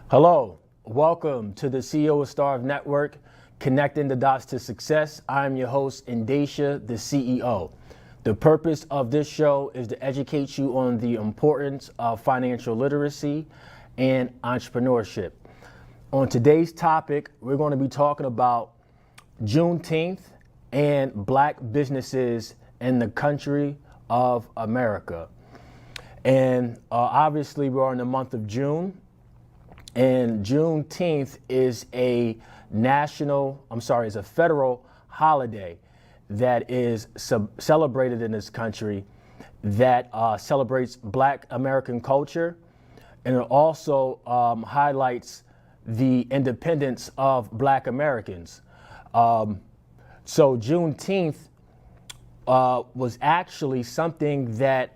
Hello, welcome to the CEO of Starve Network, connecting the dots to success. I'm your host, Indesha, the CEO. The purpose of this show is to educate you on the importance of financial literacy and entrepreneurship. On today's topic, we're going to be talking about Juneteenth and black businesses in the country of America. And obviously, we're in the month of June. And Juneteenth is a federal holiday that is celebrated in this country that celebrates black American culture. And it also highlights the independence of black Americans. So Juneteenth was actually something that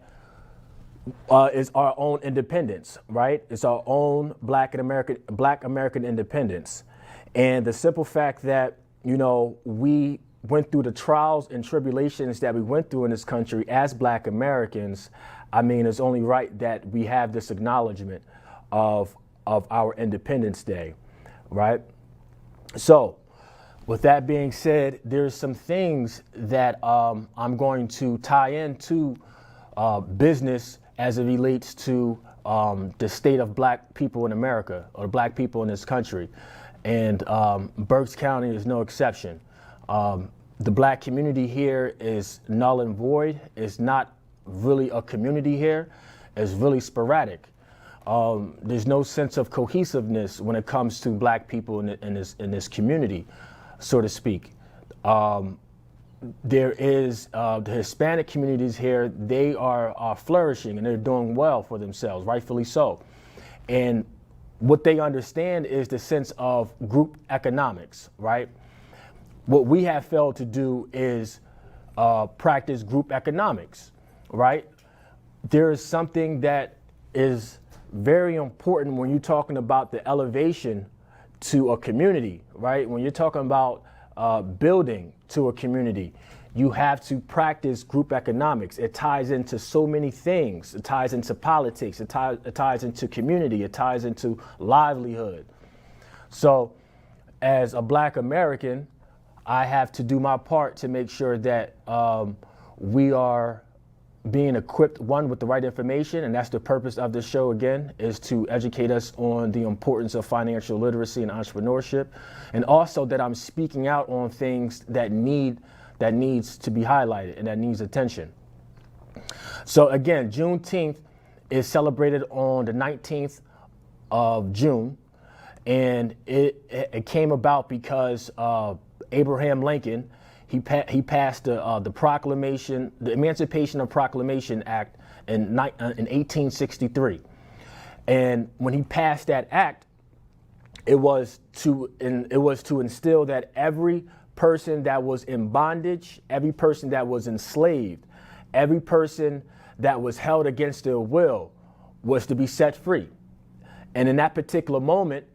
is our own independence, right? It's our own black American independence. And the simple fact that, we went through the trials and tribulations that we went through in this country as black Americans, it's only right that we have this acknowledgement of our Independence Day, right? So with that being said, there's some things that I'm going to tie into business as it relates to the state of black people in America, or black people in this country. And Berks County is no exception. The black community here is null and void. It's not really a community here. It's really sporadic. There's no sense of cohesiveness when it comes to black people in this community, so to speak. There is the Hispanic communities here. They are flourishing and they're doing well for themselves, rightfully so. And what they understand is the sense of group economics, right? What we have failed to do is practice group economics, right? There is something that is very important when you're talking about the elevation to a community, right? When you're talking about building to a community, you have to practice group economics. It ties into so many things. It ties into politics. It ties into community. It ties into livelihood. So as a black American, I have to do my part to make sure that we are being equipped, one, with the right information, and that's the purpose of this show, again, is to educate us on the importance of financial literacy and entrepreneurship, and also that I'm speaking out on things that needs to be highlighted and that needs attention. So again, Juneteenth is celebrated on the 19th of June, and it came about because Abraham Lincoln, he passed the proclamation, the Emancipation of Proclamation Act in 1863. And when he passed that act, it was to instill that every person that was in bondage, every person that was enslaved, every person that was held against their will was to be set free. And in that particular moment,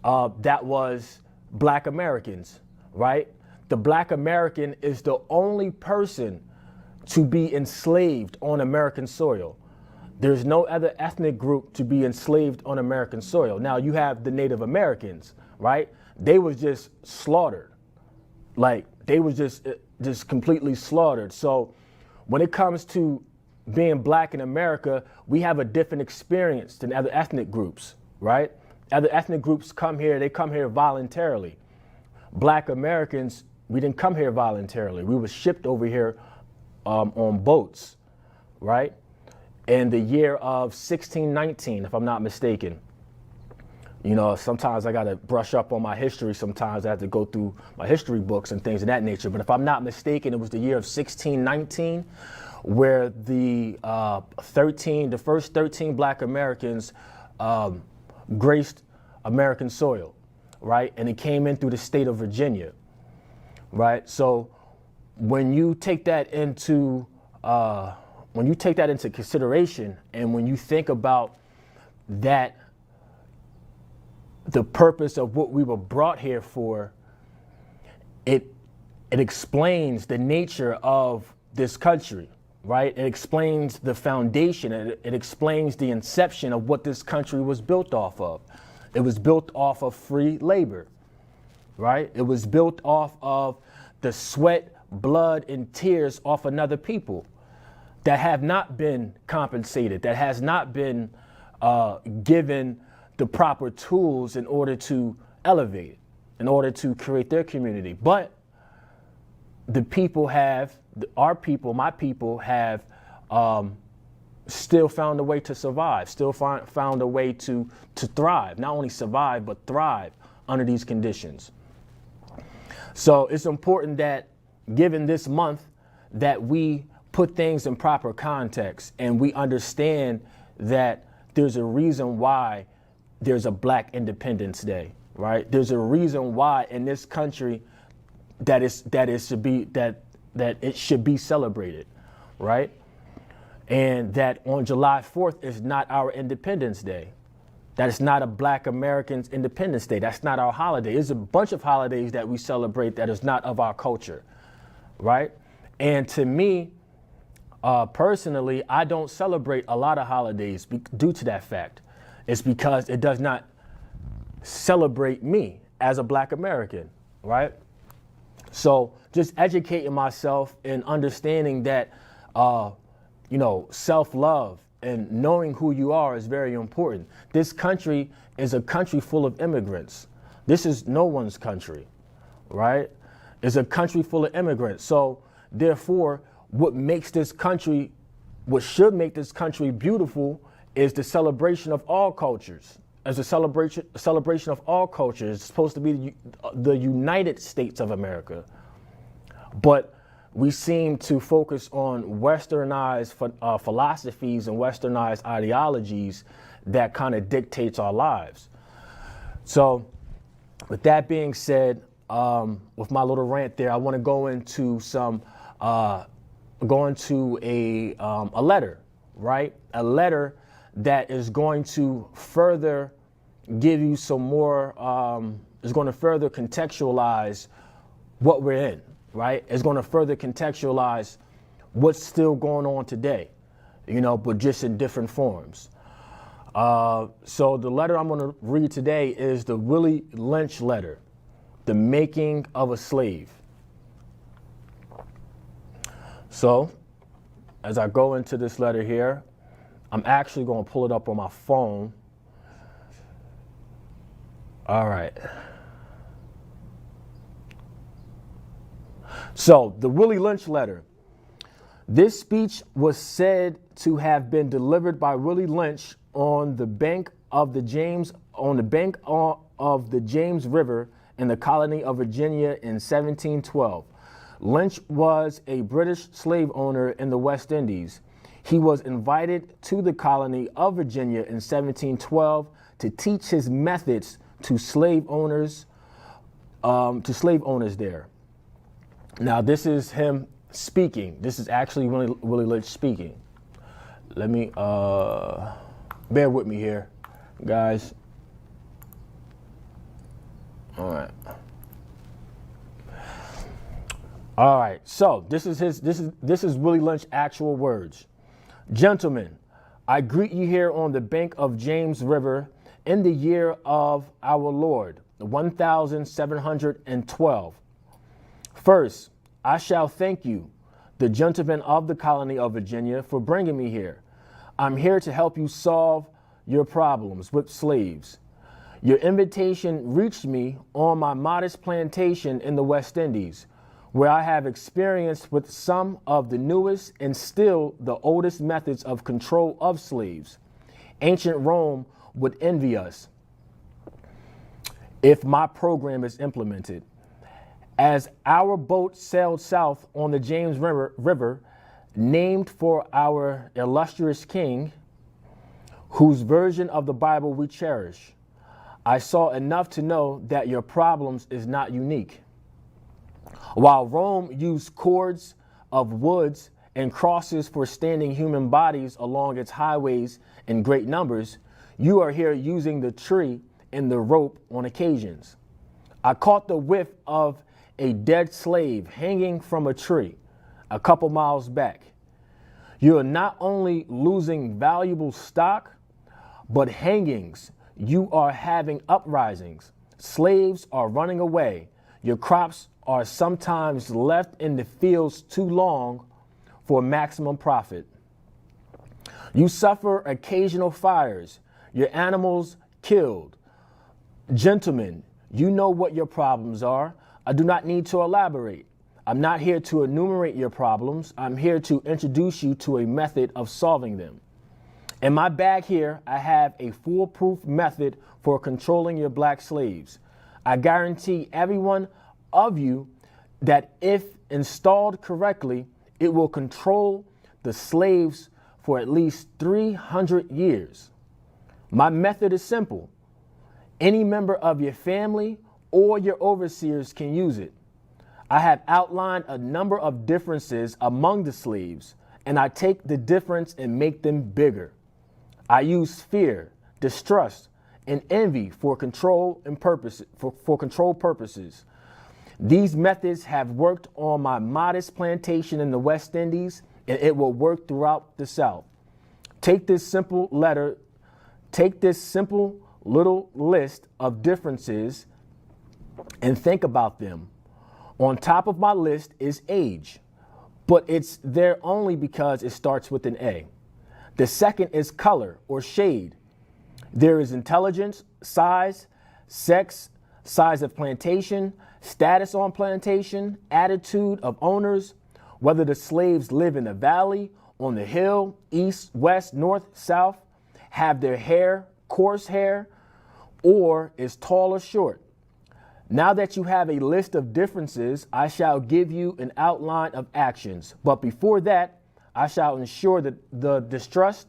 that was black Americans, right? The black American is the only person to be enslaved on American soil. There's no other ethnic group to be enslaved on American soil. Now you have the Native Americans, right? They was just slaughtered. Like they was just completely slaughtered. So when it comes to being black in America, we have a different experience than other ethnic groups, right? Other ethnic groups they come here voluntarily. Black Americans, we didn't come here voluntarily. We were shipped over here on boats, right? In the year of 1619, if I'm not mistaken. Sometimes I got to brush up on my history. Sometimes I have to go through my history books and things of that nature. But if I'm not mistaken, it was the year of 1619 where the first 13 black Americans graced American soil, right? And it came in through the state of Virginia. Right. So when you take that into consideration, and when you think about that, the purpose of what we were brought here for, it explains the nature of this country, right? It explains the foundation. It explains the inception of what this country was built off of. It was built off of free labor, right? It was built off of the sweat, blood, and tears off another people that have not been compensated, that has not been given the proper tools in order to elevate it, in order to create their community. But the people have, our people, my people have still found a way to survive, still found a way to thrive, not only survive, but thrive under these conditions. So it's important that, given this month, that we put things in proper context and we understand that there's a reason why there's a Black Independence Day, right? There's a reason why in this country that it should be celebrated, right? And that on July 4th is not our Independence Day. That is not a Black Americans Independence Day. That's not our holiday. There's a bunch of holidays that we celebrate that is not of our culture, right? And to me, personally, I don't celebrate a lot of holidays due to that fact. It's because it does not celebrate me as a Black American, right? So just educating myself and understanding that, self-love and knowing who you are is very important. This country is a country full of immigrants. This is no one's country, right? It's a country full of immigrants. So therefore, what should make this country beautiful is the celebration of all cultures. As a celebration of all cultures, it's supposed to be the United States of America. But we seem to focus on westernized philosophies and westernized ideologies that kind of dictates our lives. So with that being said, with my little rant there, I want to go into a letter, right? A letter that is going to further give you some more, is going to further contextualize what we're in, right? It's going to further contextualize what's still going on today, but just in different forms. So the letter I'm going to read today is the Willie Lynch letter, The Making of a Slave. So as I go into this letter here, I'm actually going to pull it up on my phone. All right. So the Willie Lynch letter. This speech was said to have been delivered by Willie Lynch on the bank of the James River in the colony of Virginia in 1712. Lynch was a British slave owner in the West Indies. He was invited to the colony of Virginia in 1712 to teach his methods to slave owners there. Now, this is him speaking. This is actually Willie Lynch speaking. Let me bear with me here, guys. All right. So this is Willie Lynch's actual words. Gentlemen, I greet you here on the bank of James River in the year of our Lord, 1712. First, I shall thank you, the gentlemen of the colony of Virginia, for bringing me here. I'm here to help you solve your problems with slaves. Your invitation reached me on my modest plantation in the West Indies, where I have experience with some of the newest and still the oldest methods of control of slaves. Ancient Rome would envy us if my program is implemented. As our boat sailed south on the James River, named for our illustrious king, whose version of the Bible we cherish, I saw enough to know that your problems is not unique. While Rome used cords of woods and crosses for standing human bodies along its highways in great numbers, you are here using the tree and the rope on occasions. I caught the whiff of a dead slave hanging from a tree a couple miles back. You are not only losing valuable stock, but hangings you are having uprisings. Slaves are running away. Your crops are sometimes left in the fields too long for maximum profit. You suffer occasional fires. Your animals killed. Gentlemen, you know what your problems are. I do not need to elaborate. I'm not here to enumerate your problems. I'm here to introduce you to a method of solving them. In my bag here, I have a foolproof method for controlling your black slaves. I guarantee every one of you that if installed correctly, it will control the slaves for at least 300 years. My method is simple. Any member of your family or your overseers can use it. I have outlined a number of differences among the slaves, and I take the difference and make them bigger. I use fear, distrust, and envy for control and for control purposes. These methods have worked on my modest plantation in the West Indies, and it will work throughout the South. Take this simple little list of differences and think about them. On top of my list is age, but it's there only because it starts with an A. The second is color or shade. There is intelligence, size, sex, size of plantation, status on plantation, attitude of owners, whether the slaves live in the valley, on the hill, east, west, north, south, have their hair, coarse hair, or is tall or short. Now that you have a list of differences, I shall give you an outline of actions. But before that, I shall ensure that the distrust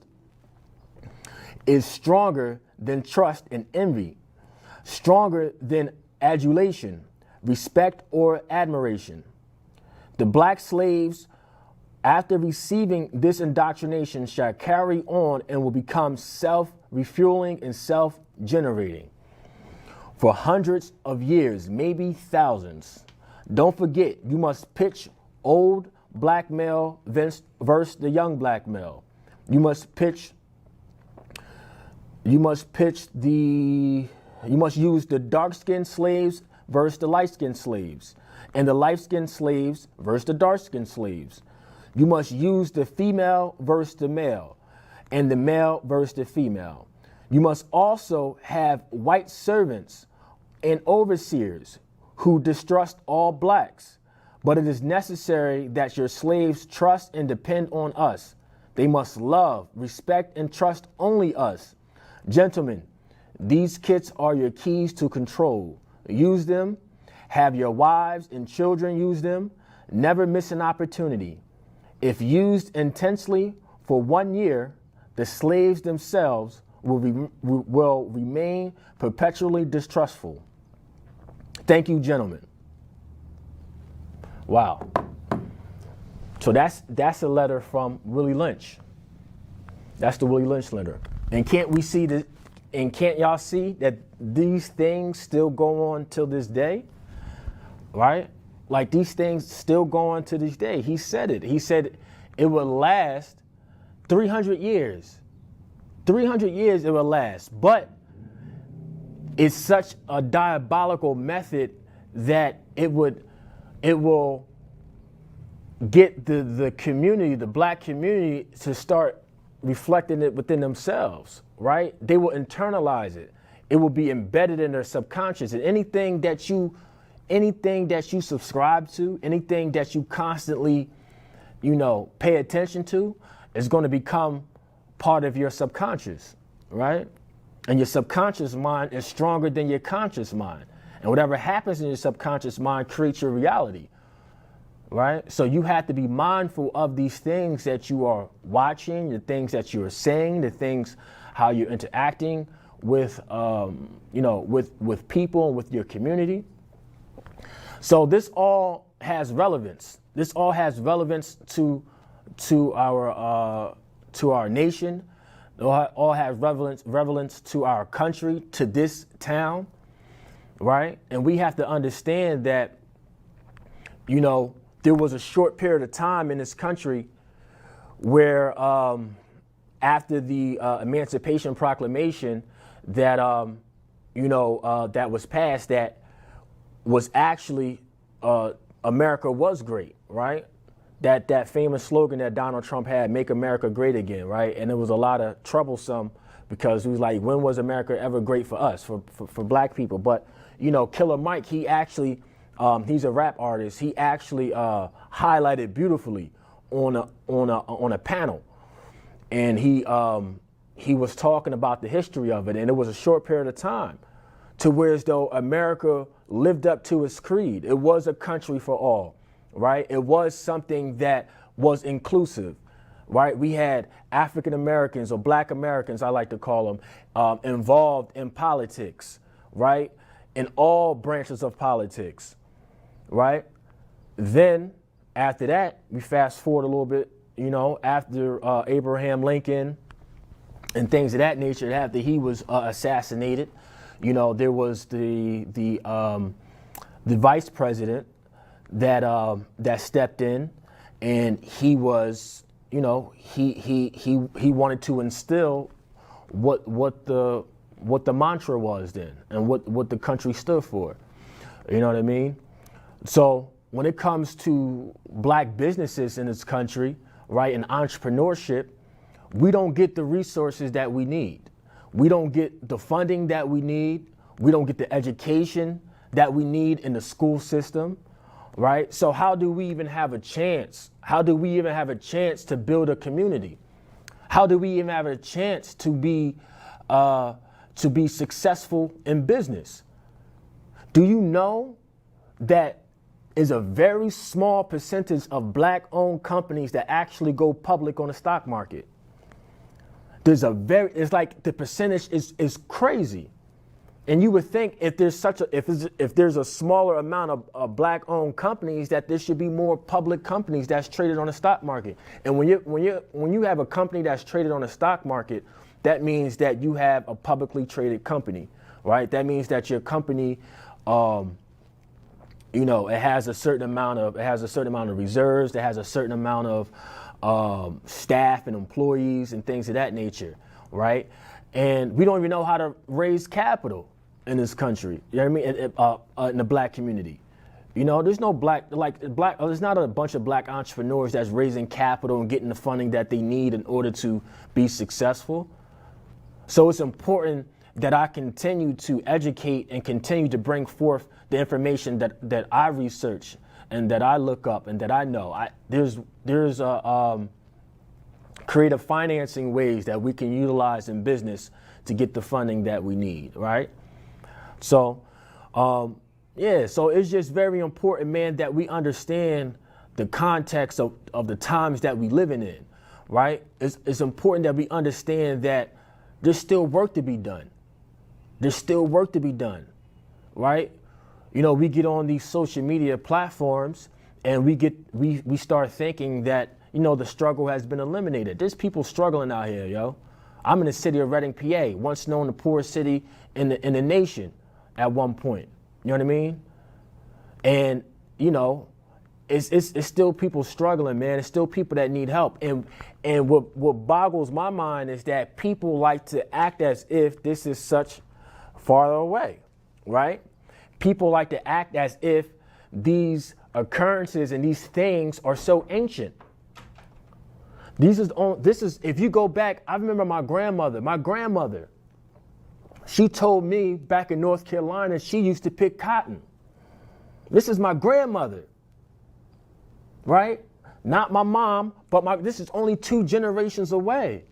is stronger than trust and envy, stronger than adulation, respect, or admiration. The black slaves, after receiving this indoctrination, shall carry on and will become self-refueling and self-generating for hundreds of years, maybe thousands. Don't forget, you must pitch old black male versus the young black male. You must use the dark-skinned slaves versus the light-skinned slaves, and the light-skinned slaves versus the dark-skinned slaves. You must use the female versus the male, and the male versus the female. You must also have white servants and overseers who distrust all blacks. But it is necessary that your slaves trust and depend on us. They must love, respect, and trust only us. Gentlemen, these kits are your keys to control. Use them. Have your wives and children use them. Never miss an opportunity. If used intensely for 1 year, the slaves themselves will remain perpetually distrustful. Thank you, gentlemen. Wow. So that's a letter from Willie Lynch. That's the Willie Lynch letter. And can't we see that? And can't y'all see that these things still go on till this day? Right? Like these things still go on to this day. He said it. He said it will last 300 years. 300 years it will last. But it's such a diabolical method that it will get the community, the black community, to start reflecting it within themselves, right? They will internalize it. It will be embedded in their subconscious. And anything that you subscribe to, anything that you constantly, pay attention to, is going to become part of your subconscious, right? And your subconscious mind is stronger than your conscious mind. And whatever happens in your subconscious mind creates your reality, right? So you have to be mindful of these things that you are watching, the things that you are saying, the things, how you're interacting with, with people and with your community. So this all has relevance. This all has relevance to our nation. It all has relevance to our country, to this town, right? And we have to understand that, there was a short period of time in this country where after the Emancipation Proclamation that that was passed, that was actually America was great, right? That famous slogan that Donald Trump had, "Make America Great Again," right? And it was a lot of troublesome because it was like, when was America ever great for us, for black people? But Killer Mike, he actually, he's a rap artist. He actually highlighted beautifully on a panel, and he was talking about the history of it, and it was a short period of time, to where as though America lived up to its creed. It was a country for all, right? It was something that was inclusive, right? We had African Americans, or Black Americans, I like to call them, involved in politics, right? In all branches of politics, right? Then after that, we fast forward a little bit, after Abraham Lincoln and things of that nature, after he was assassinated, there was the vice president that stepped in, and he was, he wanted to instill what the mantra was then, and what the country stood for. You know what I mean? So when it comes to black businesses in this country, right, and entrepreneurship, we don't get the resources that we need. We don't get the funding that we need. We don't get the education that we need in the school system, right? So how do we even have a chance? How do we even have a chance to build a community? How do we even have a chance to be successful in business? Do you know that is a very small percentage of black-owned companies that actually go public on the stock market? It's like the percentage is crazy. And you would think if there's a smaller amount of black-owned companies, that there should be more public companies that's traded on the stock market. And when you have a company that's traded on the stock market, that means that you have a publicly traded company, right? That means that your company, it has a certain amount of reserves, it has a certain amount of staff and employees and things of that nature, right? And we don't even know how to raise capital in this country. You know what I mean? In the black community, there's no there's not a bunch of black entrepreneurs that's raising capital and getting the funding that they need in order to be successful. So it's important that I continue to educate and continue to bring forth the information that I research and that I look up and that I know. There's creative financing ways that we can utilize in business to get the funding that we need, right? So, so it's just very important, man, that we understand the context of the times that we living in, right? It's important that we understand that there's still work to be done. There's still work to be done, right? We get on these social media platforms and we start thinking that, the struggle has been eliminated. There's people struggling out here, yo. I'm in the city of Reading, PA, once known the poorest city in the nation at one point. You know what I mean? And, it's still people struggling, man. It's still people that need help. And what boggles my mind is that people like to act as if this is such farther away, right? People like to act as if these occurrences and these things are so ancient. This is if you go back, I remember my grandmother, she told me back in North Carolina, she used to pick cotton. This is my grandmother, right? Not my mom, but this is only 2 generations away.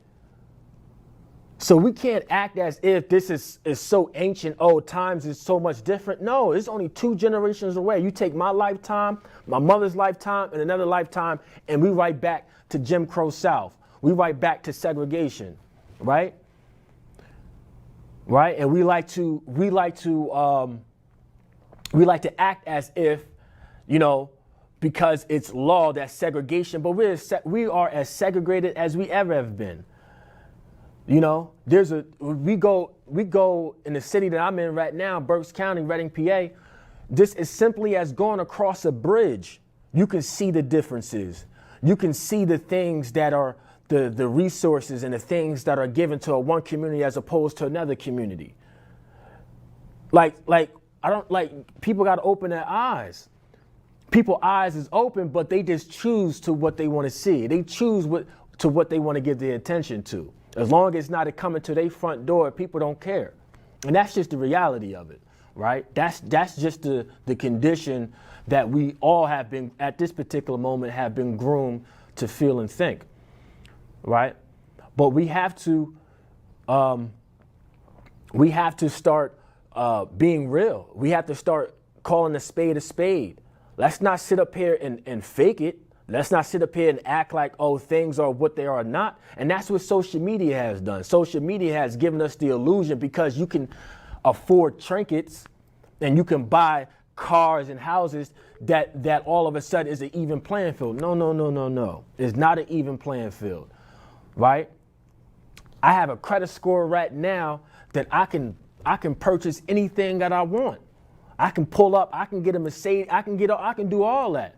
So we can't act as if this is so ancient, times is so much different. No, it's only 2 generations away. You take my lifetime, my mother's lifetime, and another lifetime, and we right back to Jim Crow South. We right back to segregation, right? Right? And we like to act as if, because it's law that's segregation, but we are as segregated as we ever have been. We go in the city that I'm in right now, Berks County, Reading, PA. This is simply as going across a bridge. You can see the differences. You can see the things that are the resources and the things that are given to one community as opposed to another community. Like I don't like people got to open their eyes. People's eyes is open, but they just choose to what they want to see. They choose to what they want to give their attention to. As long as it's not coming to their front door, people don't care. And that's just the reality of it, right? That's just the condition that we all have been, at this particular moment, have been groomed to feel and think, right? But we have to start being real. We have to start calling a spade a spade. Let's not sit up here and fake it. Let's not sit up here and act like, oh, things are what they are not. And that's what social media has done. Social media has given us the illusion, because you can afford trinkets and you can buy cars and houses, that all of a sudden is an even playing field. No. It's not an even playing field, right? I have a credit score right now that I can purchase anything that I want. I can pull up, I can get a Mercedes, I can do all that.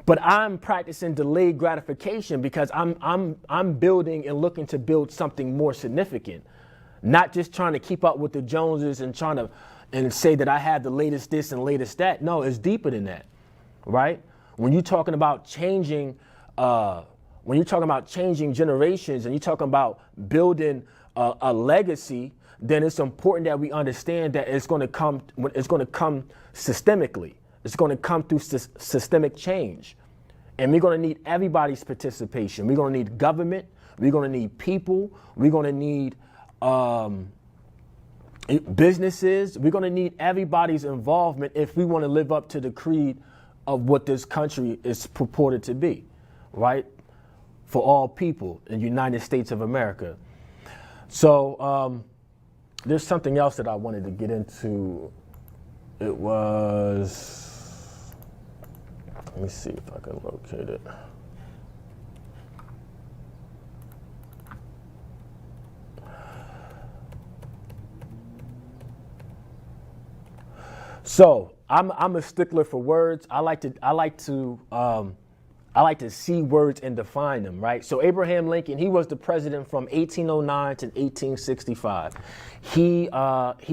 But I'm practicing delayed gratification, because I'm building and looking to build something more significant. Not just trying to keep up with the Joneses and trying to say that I have the latest this and latest that. No, it's deeper than that, right? When you're talking about changing, generations, and you're talking about building a legacy, then it's important that we understand that it's going to come systemically. It's going to come through systemic change. And we're going to need everybody's participation. We're going to need government. We're going to need people. We're going to need businesses. We're going to need everybody's involvement if we want to live up to the creed of what this country is purported to be, right? For all people in the United States of America. So there's something else that I wanted to get into. It was... Let me see if I can locate it. So I'm a stickler for words. I like to see words and define them, right? So Abraham Lincoln, he was the president from 1809 to 1865. He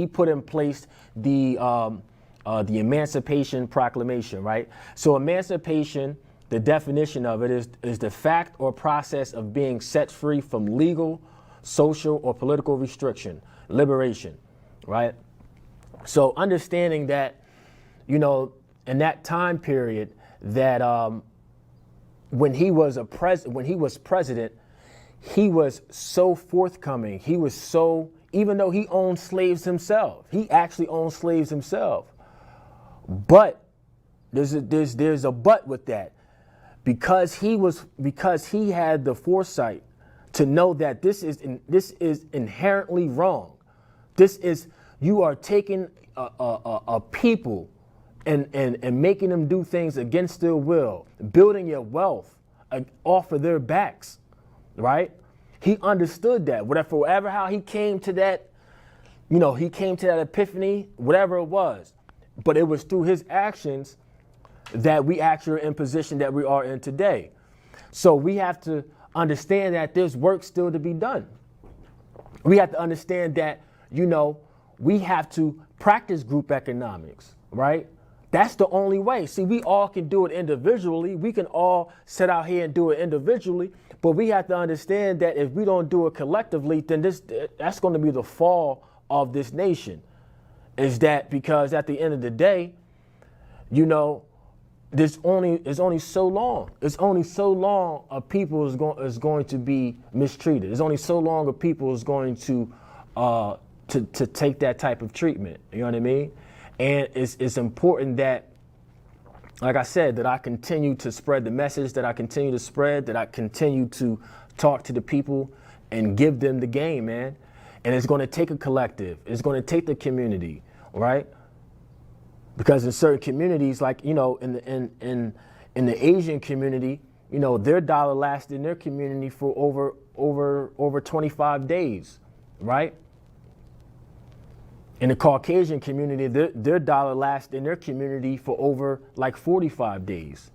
put in place the Emancipation Proclamation, right? So emancipation, the definition of it is the fact or process of being set free from legal, social, or political restriction, liberation, right? So understanding that, in that time period, that when he was president, he was so forthcoming. He was so, even though he owned slaves himself, he actually owned slaves himself. But there's a but with that, because he had the foresight to know that this is inherently wrong. You are taking a people and making them do things against their will, building your wealth off of their backs, right? He understood that. Whatever how he came to that, he came to that epiphany, whatever it was. But it was through his actions that we actually are in position that we are in today. So we have to understand that there's work still to be done. We have to understand that, we have to practice group economics, right? That's the only way. See, we all can do it individually. We can all sit out here and do it individually. But we have to understand that if we don't do it collectively, then that's going to be the fall of this nation. Is that because at the end of the day, it's only so long. It's only so long a people is going to be mistreated. It's only so long a people is going to take that type of treatment. You know what I mean? And it's important that, like I said, that I continue to spread the message, that I continue to spread, that I continue to talk to the people and give them the game, man. And it's going to take a collective. It's going to take the community, right? Because in certain communities, like, in the Asian community, their dollar lasted in their community for over 25 days, right? In the Caucasian community, their dollar lasted in their community for over like 45 days,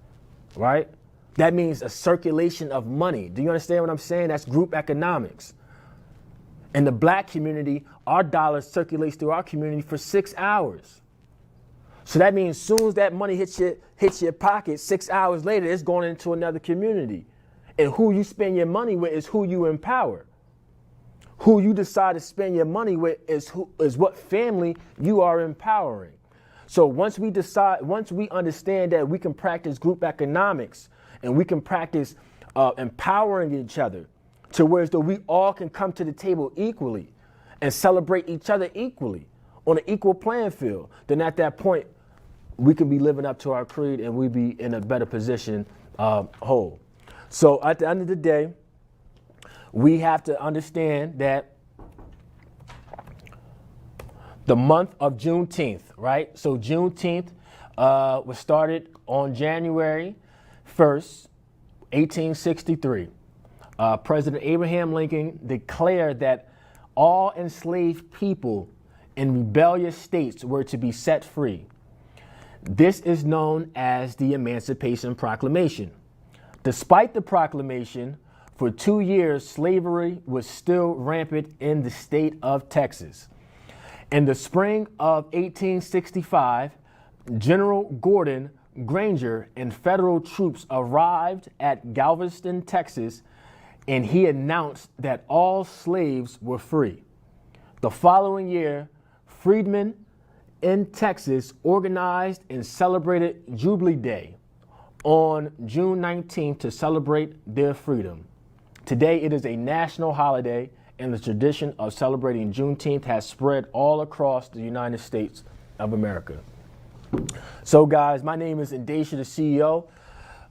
right? That means a circulation of money. Do you understand what I'm saying? That's group economics. In the black community, our dollar circulates through our community for 6 hours. So that means as soon as that money hits your pocket, 6 hours later, it's going into another community. And who you spend your money with is who you empower. Who you decide to spend your money with is what family you are empowering. So once we understand that we can practice group economics and we can practice empowering each other to where as though we all can come to the table equally and celebrate each other equally on an equal playing field, then at that point, we can be living up to our creed and we be in a better position whole. So at the end of the day, we have to understand that the month of Juneteenth, right? So Juneteenth was started on January 1st, 1863. President Abraham Lincoln declared that all enslaved people in rebellious states were to be set free. This is known as the Emancipation Proclamation. Despite the proclamation, for 2 years, slavery was still rampant in the state of Texas. In the spring of 1865, General Gordon Granger and federal troops arrived at Galveston, Texas, and he announced that all slaves were free. The following year, freedmen in Texas organized and celebrated Jubilee Day on June 19th to celebrate their freedom. Today, it is a national holiday, and the tradition of celebrating Juneteenth has spread all across the United States of America. So, guys, my name is Indesha, the CEO.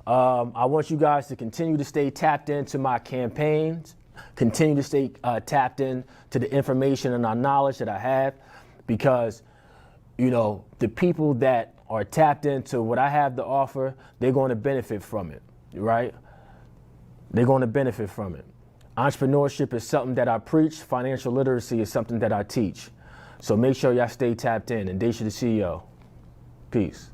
I want you guys to continue to stay tapped into my campaigns, continue to stay tapped in to the information and our knowledge that I have, because, you know, the people that are tapped into what I have to offer, they're going to benefit from it, right? They're going to benefit from it. Entrepreneurship is something that I preach. Financial literacy is something that I teach. So make sure y'all stay tapped in. And Indesha, the CEO. Peace.